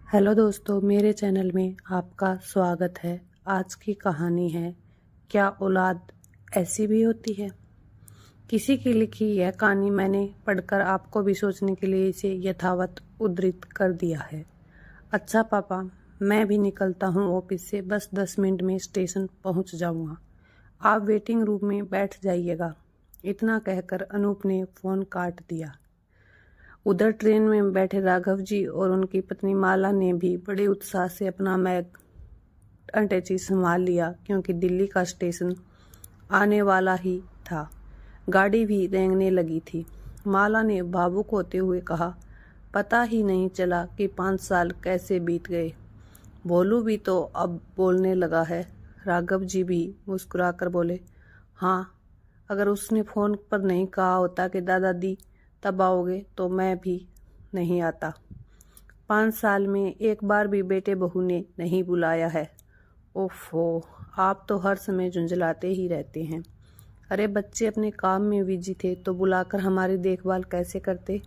Hello दोस्तों, मेरे channel में आपका स्वागत है। आज की कहानी है, क्या औलाद ऐसी भी होती है। किसी की लिखी यह कहानी मैंने पढ़कर आपको भी सोचने के लिए इसे यथावत उद्धृत कर दिया है। अच्छा पापा, मैं भी निकलता हूँ ऑफिस से, बस 10 मिनट में स्टेशन पहुँच जाऊँगा। आप वेटिंग रूम में बैठ जाइएगा। इतना कहकर अनूप ने फ़ोन काट दिया। उधर ट्रेन में बैठे राघव जी और उनकी पत्नी माला ने भी बड़े उत्साह से अपना बैग अटैची संभाल लिया, क्योंकि दिल्ली का स्टेशन आने वाला ही था। गाड़ी भी रेंगने लगी थी। माला ने भावुक होते हुए कहा, पता ही नहीं चला कि 5 साल कैसे बीत गए। भोलू भी तो अब बोलने लगा है। राघव जी भी मुस्कुराकर बोले, हाँ, अगर उसने फ़ोन पर नहीं कहा होता कि दादाजी तब आओगे तो मैं भी नहीं आता। 5 साल में एक बार भी बेटे बहू ने नहीं बुलाया है। ओफो, आप तो हर समय झुंझलाते ही रहते हैं। अरे बच्चे अपने काम में बिजी थे तो बुलाकर हमारी देखभाल कैसे करते।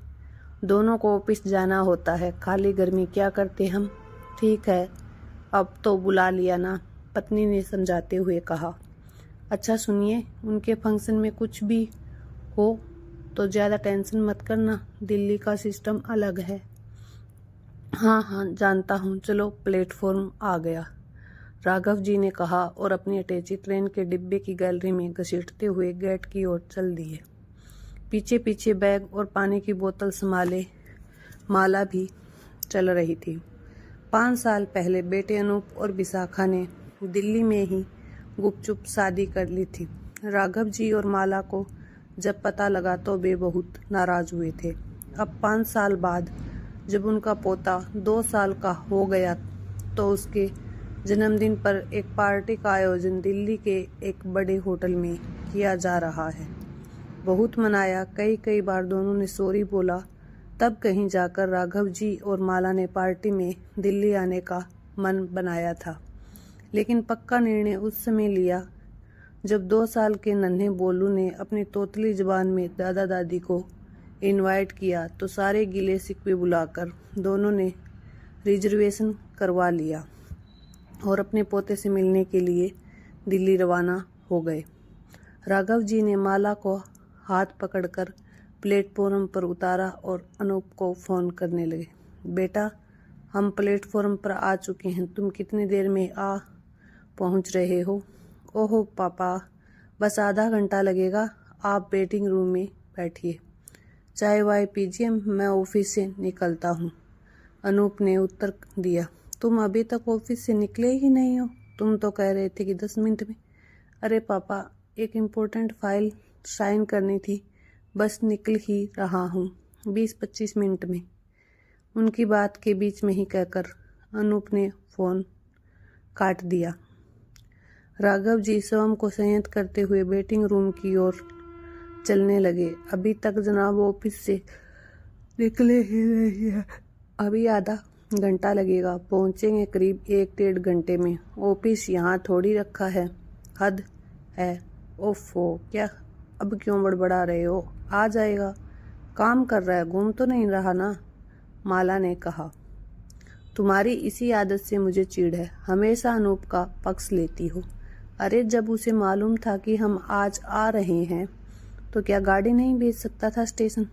दोनों को ऑफिस जाना होता है, खाली घर में क्या करते हम। ठीक है, अब तो बुला लिया ना, पत्नी ने समझाते हुए कहा। अच्छा सुनिए, उनके फंक्शन में कुछ भी हो तो ज़्यादा टेंशन मत करना, दिल्ली का सिस्टम अलग है। हाँ हाँ जानता हूँ, चलो प्लेटफॉर्म आ गया, राघव जी ने कहा और अपनी अटैची ट्रेन के डिब्बे की गैलरी में घसीटते हुए गेट की ओर चल दिए। पीछे पीछे बैग और पानी की बोतल संभाले माला भी चल रही थी। 5 साल पहले बेटे अनूप और विशाखा ने दिल्ली में ही गुपचुप शादी कर ली थी। राघव जी और माला को जब पता लगा तो वे बहुत नाराज हुए थे। अब 5 साल बाद जब उनका पोता 2 साल का हो गया तो उसके जन्मदिन पर एक पार्टी का आयोजन दिल्ली के एक बड़े होटल में किया जा रहा है। बहुत मनाया, कई बार दोनों ने सॉरी बोला, तब कहीं जाकर राघव जी और माला ने पार्टी में दिल्ली आने का मन बनाया था। लेकिन पक्का निर्णय उस समय लिया जब 2 साल के नन्हे बोलू ने अपनी तोतली जुबान में दादा दादी को इनवाइट किया तो सारे गिले शिकवे बुलाकर दोनों ने रिजर्वेशन करवा लिया और अपने पोते से मिलने के लिए दिल्ली रवाना हो गए। राघव जी ने माला को हाथ पकड़कर प्लेटफॉर्म पर उतारा और अनूप को फ़ोन करने लगे। बेटा, हम प्लेटफॉर्म पर आ चुके हैं, तुम कितनी देर में आ पहुंच रहे हो। ओहो पापा, बस आधा घंटा लगेगा, आप वेटिंग रूम में बैठिए, चाय वाय पीजिए, मैं ऑफिस से निकलता हूँ। अनूप ने उत्तर दिया, तुम अभी तक ऑफिस से निकले ही नहीं हो, तुम तो कह रहे थे कि 10 मिनट में। अरे पापा, एक इम्पोर्टेंट फाइल साइन करनी थी, बस निकल ही रहा हूँ, 20-25 मिनट में। उनकी बात के बीच में ही कहकर अनूप ने फ़ोन काट दिया। राघव जी स्वयं को संयत करते हुए वेटिंग रूम की ओर चलने लगे। अभी तक जनाब ऑफिस से निकले ही नहीं है, अभी आधा घंटा लगेगा, पहुंचेंगे करीब 1-1.5 घंटे में। ऑफिस यहाँ थोड़ी रखा है, हद है। ओफो, क्या अब क्यों बड़बड़ा रहे हो, आ जाएगा, काम कर रहा है, घूम तो नहीं रहा ना, माला ने कहा। तुम्हारी इसी आदत से मुझे चिढ़ है, हमेशा अनूप का पक्ष लेती हो। अरे जब उसे मालूम था कि हम आज आ रहे हैं तो क्या गाड़ी नहीं भेज सकता था स्टेशन,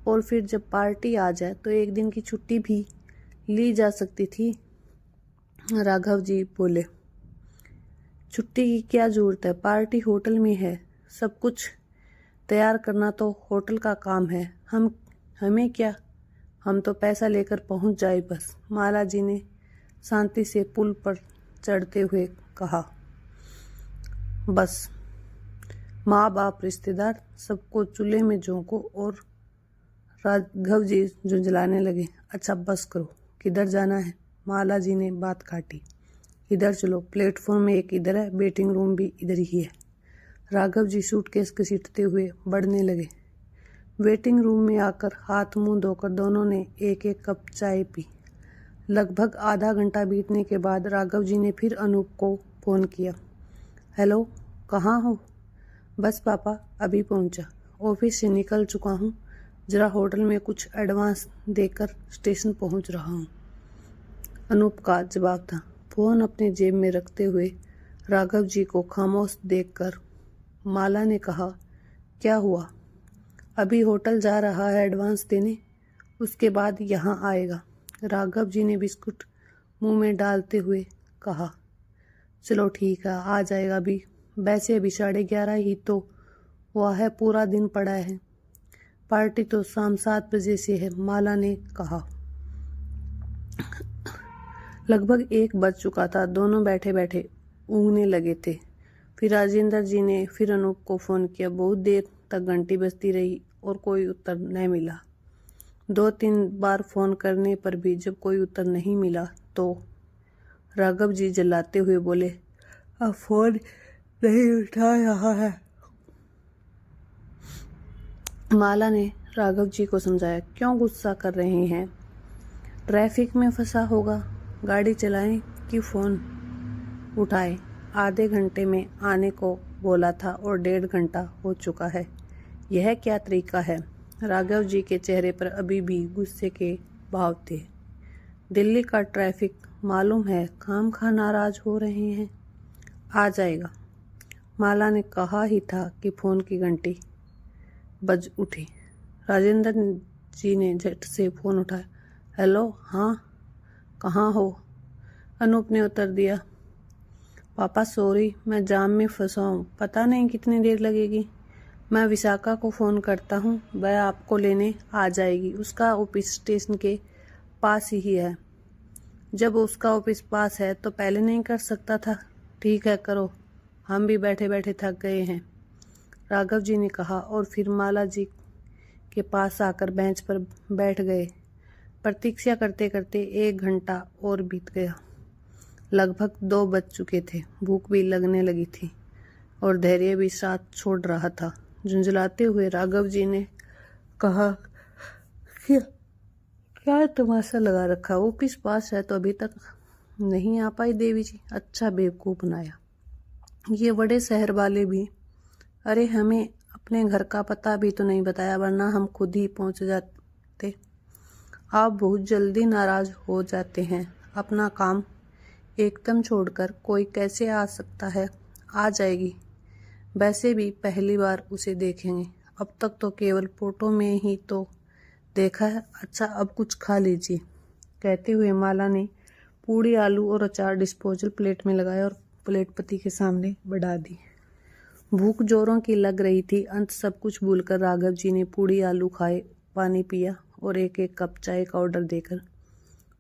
और फिर जब पार्टी आ जाए तो एक दिन की छुट्टी भी ली जा सकती थी। राघव जी बोले, छुट्टी की क्या जरूरत है, पार्टी होटल में है, सब कुछ तैयार करना तो होटल का काम है, हमें क्या, हम तो पैसा लेकर पहुंच जाए बस, माला जी ने शांति से पुल पर चढ़ते हुए कहा। बस माँ बाप रिश्तेदार सबको चूल्हे में झोंको, और राघव जी झुंझलाने लगे। अच्छा बस करो, किधर जाना है, माला जी ने बात काटी। इधर चलो, प्लेटफॉर्म एक इधर है, वेटिंग रूम भी इधर ही है। राघव जी सूटकेस घसीटते हुए बढ़ने लगे। वेटिंग रूम में आकर हाथ मुंह धोकर दोनों ने एक एक कप चाय पी। लगभग आधा घंटा बीतने के बाद राघव जी ने फिर अनूप को फ़ोन किया। हेलो, कहाँ हो। बस पापा, अभी पहुंचा, ऑफिस से निकल चुका हूँ, जरा होटल में कुछ एडवांस देकर स्टेशन पहुंच रहा हूँ। अनूप का जवाब था। फोन अपने जेब में रखते हुए राघव जी को खामोश देखकर माला ने कहा, क्या हुआ? अभी होटल जा रहा है एडवांस देने, उसके बाद यहाँ आएगा। राघव जी ने बिस्कुट मुंह में डालते हुए कहा, चलो ठीक है, आ जाएगा अभी। वैसे अभी 11:30 ही तो हुआ है, पूरा दिन पड़ा है। पार्टी तो शाम 7 बजे से है, माला ने कहा। लगभग 1 बज चुका था। दोनों बैठे बैठे ऊँघने लगे थे। फिर राजेंद्र जी ने फिर अनूप को फ़ोन किया। बहुत देर तक घंटी बजती रही और कोई उत्तर नहीं मिला। 2-3 बार फ़ोन करने पर भी जब कोई उत्तर नहीं मिला तो राघव जी जलाते हुए बोले, अब फ़ोन नहीं उठा रहा है। माला ने राघव जी को समझाया, क्यों गुस्सा कर रहे हैं? ट्रैफिक में फंसा होगा, गाड़ी चलाएं कि फ़ोन उठाएं? आधे घंटे में आने को बोला था और 1.5 घंटा हो चुका है। यह क्या तरीका है? राघव जी के चेहरे पर अभी भी गुस्से के भाव थे। दिल्ली का ट्रैफिक मालूम है, खामखा नाराज हो रहे हैं। आ जाएगा। माला ने कहा ही था कि फ़ोन की घंटी बज उठी। राजेंद्र जी ने झट से फ़ोन उठाया। हेलो, हाँ, कहाँ हो? अनूप ने उत्तर दिया, पापा सॉरी, मैं जाम में फंसा हूँ, पता नहीं कितनी देर लगेगी। मैं विशाखा को फ़ोन करता हूँ, वह आपको लेने आ जाएगी। उसका ऑफिस स्टेशन के पास ही है। जब उसका ऑफिस पास है तो पहले नहीं कर सकता था? ठीक है, करो, हम भी बैठे बैठे थक गए हैं, राघव जी ने कहा और फिर माला जी के पास आकर बेंच पर बैठ गए। प्रतीक्षा करते करते 1 घंटा और बीत गया। लगभग 2 बज चुके थे। भूख भी लगने लगी थी और धैर्य भी साथ छोड़ रहा था। झुंझलाते हुए राघव जी ने कहा, क्या तमाशा लगा रखा? ऑफिस पास है तो अभी तक नहीं आ पाई देवी जी? अच्छा बेवकूफ़ बनाया ये बड़े शहर वाले भी। अरे हमें अपने घर का पता भी तो नहीं बताया, वरना हम खुद ही पहुंच जाते। आप बहुत जल्दी नाराज हो जाते हैं। अपना काम एकदम छोड़कर कोई कैसे आ सकता है? आ जाएगी। वैसे भी पहली बार उसे देखेंगे, अब तक तो केवल फोटो में ही तो देखा है। अच्छा, अब कुछ खा लीजिए। कहते हुए माला ने पूड़ी, आलू और अचार डिस्पोजल प्लेट में लगाया और प्लेट पति के सामने बढ़ा दी। भूख जोरों की लग रही थी। अंत सब कुछ भूलकर राघव जी ने पूड़ी आलू खाए, पानी पिया और 1-1 कप चाय का ऑर्डर देकर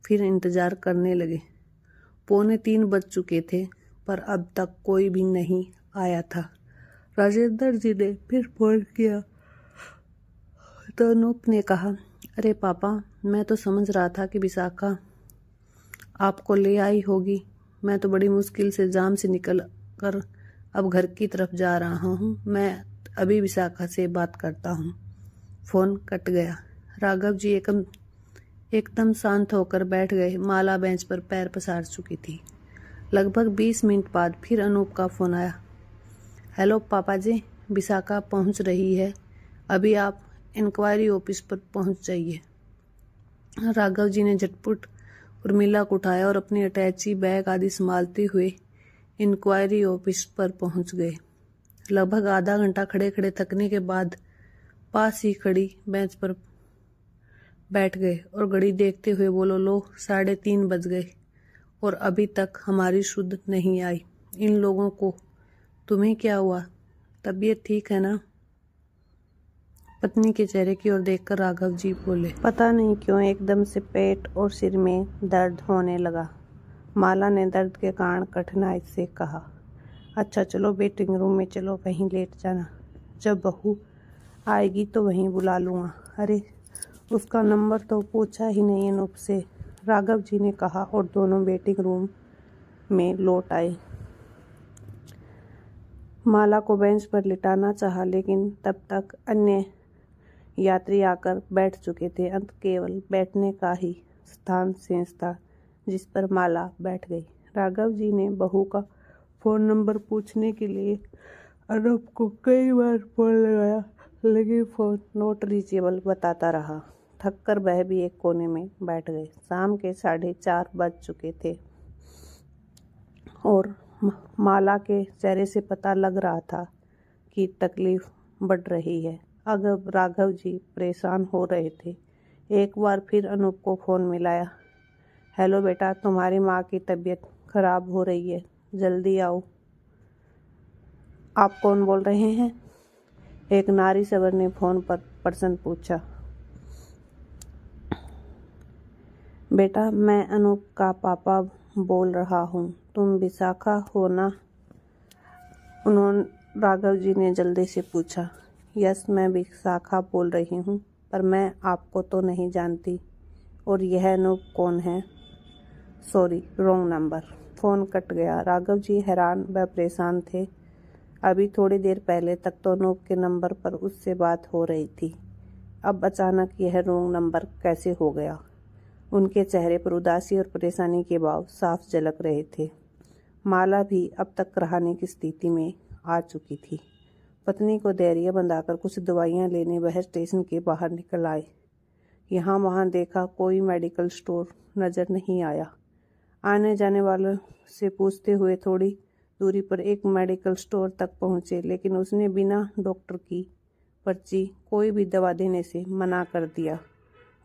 फिर इंतजार करने लगे। 2:45 बज चुके थे पर अब तक कोई भी नहीं आया था। राजेंद्र जी ने फिर फोन किया तो अनूप ने कहा, अरे पापा, मैं तो समझ रहा था कि विशाखा आपको ले आई होगी। मैं तो बड़ी मुश्किल से जाम से निकल कर अब घर की तरफ जा रहा हूँ। मैं अभी विशाखा से बात करता हूँ। फ़ोन कट गया। राघव जी एकदम शांत होकर बैठ गए। माला बेंच पर पैर पसार चुकी थी। लगभग 20 मिनट बाद फिर अनूप का फ़ोन आया। हेलो पापा जी, विशाखा पहुँच रही है, अभी आप इंक्वायरी ऑफिस पर पहुँच जाइए। राघव जी ने झटपट उर्मिला को उठाया और अपनी अटैची, बैग आदि संभालते हुए इंक्वायरी ऑफिस पर पहुंच गए। लगभग आधा घंटा खड़े खड़े थकने के बाद पास ही खड़ी बेंच पर बैठ गए और घड़ी देखते हुए बोलो, लो 3:30 बज गए और अभी तक हमारी शुद्ध नहीं आई। इन लोगों को तुम्हें क्या हुआ? तबीयत ठीक है ना? पत्नी के चेहरे की ओर देखकर राघव जी बोले, पता नहीं क्यों एकदम से पेट और सिर में दर्द होने लगा। माला ने दर्द के कारण कठिनाई से कहा, अच्छा चलो वेटिंग रूम में चलो, वहीं लेट जाना। जब बहू आएगी तो वहीं बुला लूँगा। अरे उसका नंबर तो पूछा ही नहीं अनूप से, राघव जी ने कहा और दोनों वेटिंग रूम में लौट आए। माला को बेंच पर लिटाना चाहा, लेकिन तब तक अन्य यात्री आकर बैठ चुके थे। अंत केवल बैठने का ही स्थान शेष था जिस पर माला बैठ गई। राघव जी ने बहू का फ़ोन नंबर पूछने के लिए अनूप को कई बार फ़ोन लगाया, लेकिन फ़ोन नॉट रीचेबल बताता रहा। थककर वह भी एक कोने में बैठ गए। शाम के 4:30 बज चुके थे और माला के चेहरे से पता लग रहा था कि तकलीफ बढ़ रही है। अगर राघव जी परेशान हो रहे थे। एक बार फिर अनूप को फ़ोन मिलाया। हेलो बेटा, तुम्हारी माँ की तबीयत खराब हो रही है, जल्दी आओ। आप कौन बोल रहे हैं? एक नारी सवर ने फ़ोन पर प्रश्न पूछा। बेटा, मैं अनूप का पापा बोल रहा हूँ। तुम विशाखा हो ना? उन्होंने राघव जी ने जल्दी से पूछा। यस, मैं विशाखा बोल रही हूँ, पर मैं आपको तो नहीं जानती। और यह अनूप कौन है? Sorry, wrong number. Phone cut गया। राघव जी हैरान व परेशान थे। अभी थोड़ी देर पहले तक तो अनूप के नंबर पर उससे बात हो रही थी। अब अचानक यह रॉन्ग नंबर कैसे हो गया? उनके चेहरे पर उदासी और परेशानी के भाव साफ झलक रहे थे। माला भी अब तक रहने की स्थिति में आ चुकी थी। पत्नी को धैर्य बंधाकर कुछ दवाइयाँ लेने वह स्टेशन के बाहर निकल आए। यहाँ वहाँ देखा, कोई मेडिकल स्टोर नज़र नहीं आया। आने जाने वालों से पूछते हुए थोड़ी दूरी पर एक मेडिकल स्टोर तक पहुँचे, लेकिन उसने बिना डॉक्टर की पर्ची कोई भी दवा देने से मना कर दिया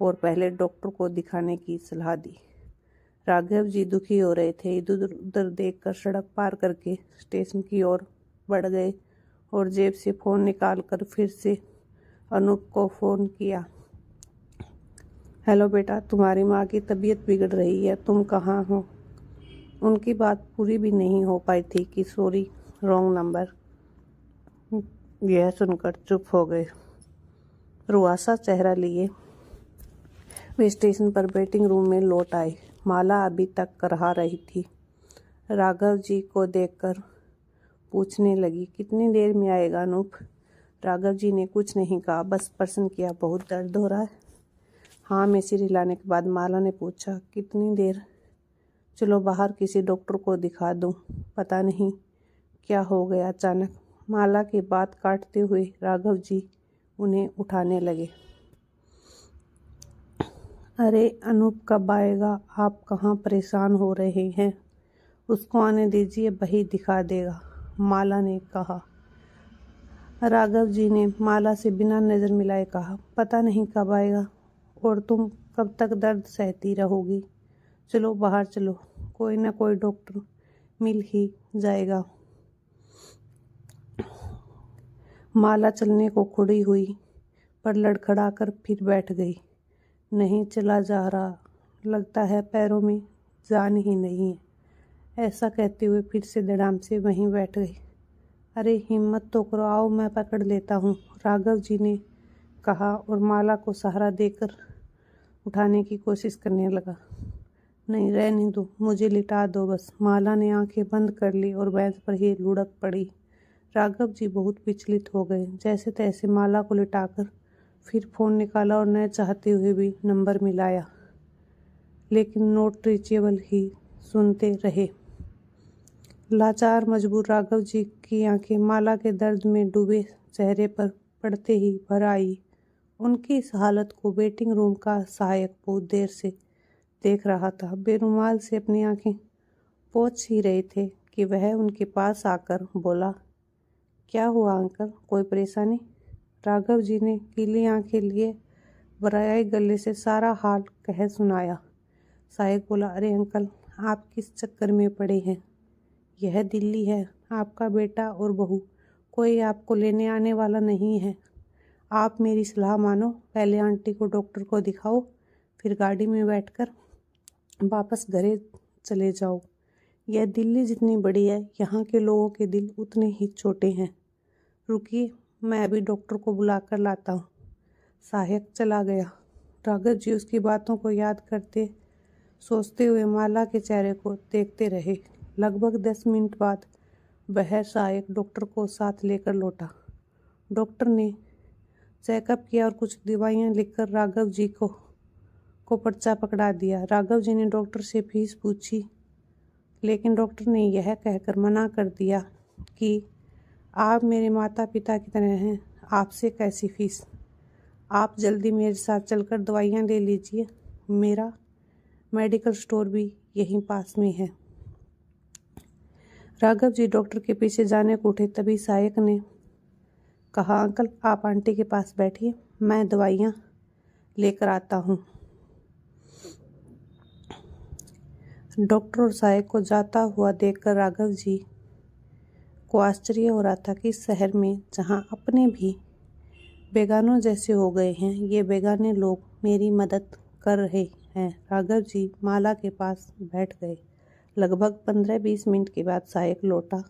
और पहले डॉक्टर को दिखाने की सलाह दी। राघव जी दुखी हो रहे थे। इधर उधर देखकर सड़क पार करके स्टेशन की ओर बढ़ गए और जेब से फ़ोन निकालकर फिर से अनूप को फ़ोन किया। हेलो बेटा, तुम्हारी माँ की तबीयत बिगड़ रही है, तुम कहाँ हो? उनकी बात पूरी भी नहीं हो पाई थी कि सॉरी, रॉन्ग नंबर। यह सुनकर चुप हो गए। रुआसा चेहरा लिए वे स्टेशन पर वेटिंग रूम में लौट आए। माला अभी तक करहा रही थी। राघव जी को देखकर पूछने लगी, कितनी देर में आएगा अनूप? राघव जी ने कुछ नहीं कहा, बस प्रश्न किया, बहुत दर्द हो रहा है? हाँ में सिर हिलाने के बाद माला ने पूछा, कितनी देर? चलो बाहर किसी डॉक्टर को दिखा दूं, पता नहीं क्या हो गया अचानक। माला की बात काटते हुए राघव जी उन्हें उठाने लगे। अरे अनूप कब आएगा? आप कहाँ परेशान हो रहे हैं? उसको आने दीजिए, वही दिखा देगा, माला ने कहा। राघव जी ने माला से बिना नज़र मिलाए कहा, पता नहीं कब आएगा और तुम कब तक दर्द सहती रहोगी। चलो बाहर चलो, कोई ना कोई डॉक्टर मिल ही जाएगा। माला चलने को खड़ी हुई पर लड़खड़ाकर फिर बैठ गई। नहीं चला जा रहा, लगता है पैरों में जान ही नहीं है। ऐसा कहते हुए फिर से धड़ाम से वहीं बैठ गई। अरे हिम्मत तो करो, आओ मैं पकड़ लेता हूँ, राघव जी ने कहा और माला को सहारा देकर उठाने की कोशिश करने लगा। नहीं, रहने दो, मुझे लिटा दो बस। माला ने आंखें बंद कर ली और बेंच पर ही लुढ़क पड़ी। राघव जी बहुत विचलित हो गए। जैसे तैसे माला को लिटाकर फिर फ़ोन निकाला और न चाहते हुए भी नंबर मिलाया, लेकिन नॉट रीचेबल ही सुनते रहे। लाचार मजबूर राघव जी की आंखें माला के दर्द में डूबे चेहरे पर पड़ते ही भर आई। उनकी इस हालत को वेटिंग रूम का सहायक बहुत देर से देख रहा था। बेरुमाल से अपनी आंखें पोंछ ही रहे थे कि वह उनके पास आकर बोला, क्या हुआ अंकल, कोई परेशानी? राघव जी ने गीली आंखें लिए बराए गले से सारा हाल कह सुनाया। सहायक बोला, अरे अंकल, आप किस चक्कर में पड़े हैं? यह दिल्ली है, आपका बेटा और बहू, कोई आपको लेने आने वाला नहीं है। आप मेरी सलाह मानो, पहले आंटी को डॉक्टर को दिखाओ, फिर गाड़ी में बैठकर वापस घरे चले जाओ। यह दिल्ली जितनी बड़ी है, यहाँ के लोगों के दिल उतने ही छोटे हैं। रुकिए, मैं अभी डॉक्टर को बुला कर लाता हूँ। सहायक चला गया। राघव जी उसकी बातों को याद करते सोचते हुए माला के चेहरे को देखते रहे। लगभग 10 मिनट बाद वह सहायक डॉक्टर को साथ लेकर लौटा। डॉक्टर ने चेकअप किया और कुछ दवाइयाँ लिखकर राघव जी को पर्चा पकड़ा दिया। राघव जी ने डॉक्टर से फीस पूछी, लेकिन डॉक्टर ने यह कहकर मना कर दिया कि आप मेरे माता पिता की तरह हैं, आपसे कैसी फीस। आप जल्दी मेरे साथ चलकर दवाइयाँ ले लीजिए, मेरा मेडिकल स्टोर भी यहीं पास में है। राघव जी डॉक्टर के पीछे जाने को उठे, तभी सहायक ने कहा, अंकल आप आंटी के पास बैठिए, मैं दवाइयाँ लेकर आता हूँ। डॉक्टर और सहायक को जाता हुआ देखकर राघव जी को आश्चर्य हो रहा था कि शहर में जहाँ अपने भी बेगानों जैसे हो गए हैं, ये बेगाने लोग मेरी मदद कर रहे हैं। राघव जी माला के पास बैठ गए। लगभग 15-20 मिनट के बाद सहायक लौटा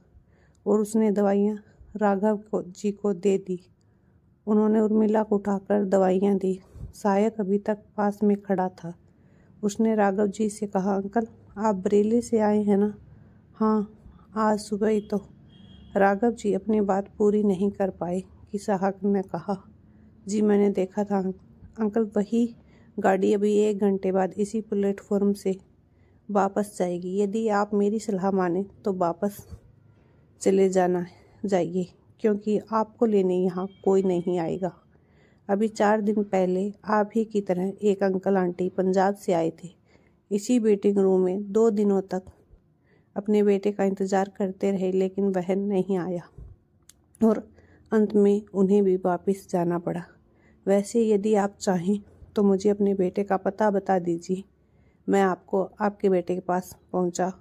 और उसने दवाइयाँ राघव जी को दे दी। उन्होंने उर्मिला को उठाकर दवाइयाँ दी। सहायक अभी तक पास में खड़ा था। उसने राघव जी से कहा, अंकल आप बरेली से आए हैं ना? हाँ, आज सुबह ही तो। राघव जी अपनी बात पूरी नहीं कर पाए कि सहायक ने कहा, जी मैंने देखा था अंकल, वही गाड़ी अभी 1 घंटे बाद इसी प्लेटफॉर्म से वापस जाएगी। यदि आप मेरी सलाह माने तो वापस चले जाइए, क्योंकि आपको लेने यहाँ कोई नहीं आएगा। अभी 4 दिन पहले आप ही की तरह एक अंकल आंटी पंजाब से आए थे। इसी वेटिंग रूम में 2 दिनों तक अपने बेटे का इंतज़ार करते रहे, लेकिन वह नहीं आया और अंत में उन्हें भी वापस जाना पड़ा। वैसे यदि आप चाहें तो मुझे अपने बेटे का पता बता दीजिए, मैं आपको आपके बेटे के पास पहुंचा।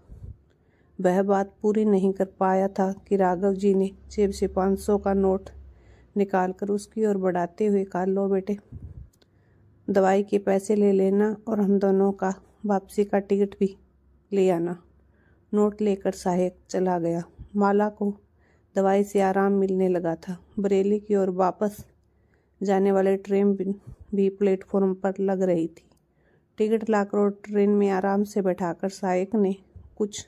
वह बात पूरी नहीं कर पाया था कि राघव जी ने जेब से 500 का नोट निकालकर उसकी ओर बढ़ाते हुए कहा, लो बेटे, दवाई के पैसे ले लेना और हम दोनों का वापसी का टिकट भी ले आना। नोट लेकर सहायक चला गया। माला को दवाई से आराम मिलने लगा था। बरेली की ओर वापस जाने वाली ट्रेन भी प्लेटफॉर्म पर लग रही थी। टिकट लाकर और ट्रेन में आराम से बैठाकर सहायक ने कुछ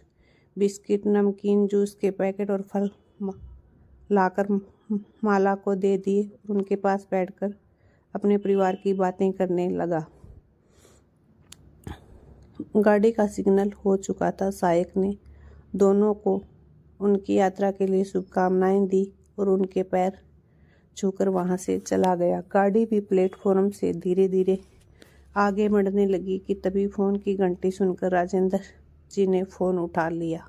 बिस्किट, नमकीन, जूस के पैकेट और फल लाकर माला को दे दिए और उनके पास बैठकर अपने परिवार की बातें करने लगा। गाड़ी का सिग्नल हो चुका था। सहायक ने दोनों को उनकी यात्रा के लिए शुभकामनाएं दी और उनके पैर छूकर वहां से चला गया। गाड़ी भी प्लेटफॉर्म से धीरे धीरे आगे बढ़ने लगी कि तभी फोन की घंटी सुनकर राजेंद्र जी ने फोन उठा लिया।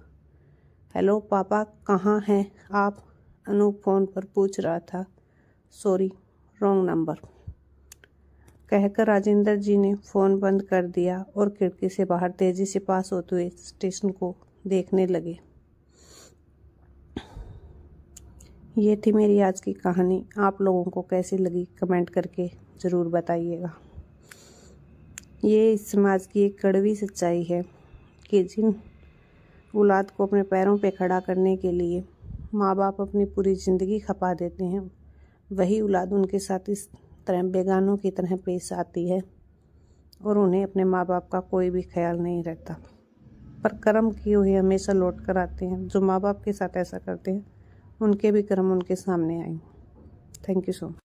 हेलो पापा, कहाँ हैं आप? अनूप फोन पर पूछ रहा था। सॉरी, रॉन्ग नंबर, कहकर राजेंद्र जी ने फ़ोन बंद कर दिया और खिड़की से बाहर तेजी से पास होते हुए स्टेशन को देखने लगे। ये थी मेरी आज की कहानी। आप लोगों को कैसी लगी कमेंट करके ज़रूर बताइएगा। ये इस समाज की एक कड़वी सच्चाई है कि जिन औलाद को अपने पैरों पे खड़ा करने के लिए माँ बाप अपनी पूरी ज़िंदगी खपा देते हैं, वही औलाद उनके साथ इस तरह बेगानों की तरह पेश आती है और उन्हें अपने माँ बाप का कोई भी ख्याल नहीं रहता। पर कर्म किए हुए हमेशा लौट कर आते हैं। जो माँ बाप के साथ ऐसा करते हैं, उनके भी कर्म उनके सामने आएंगे। Thank you so much.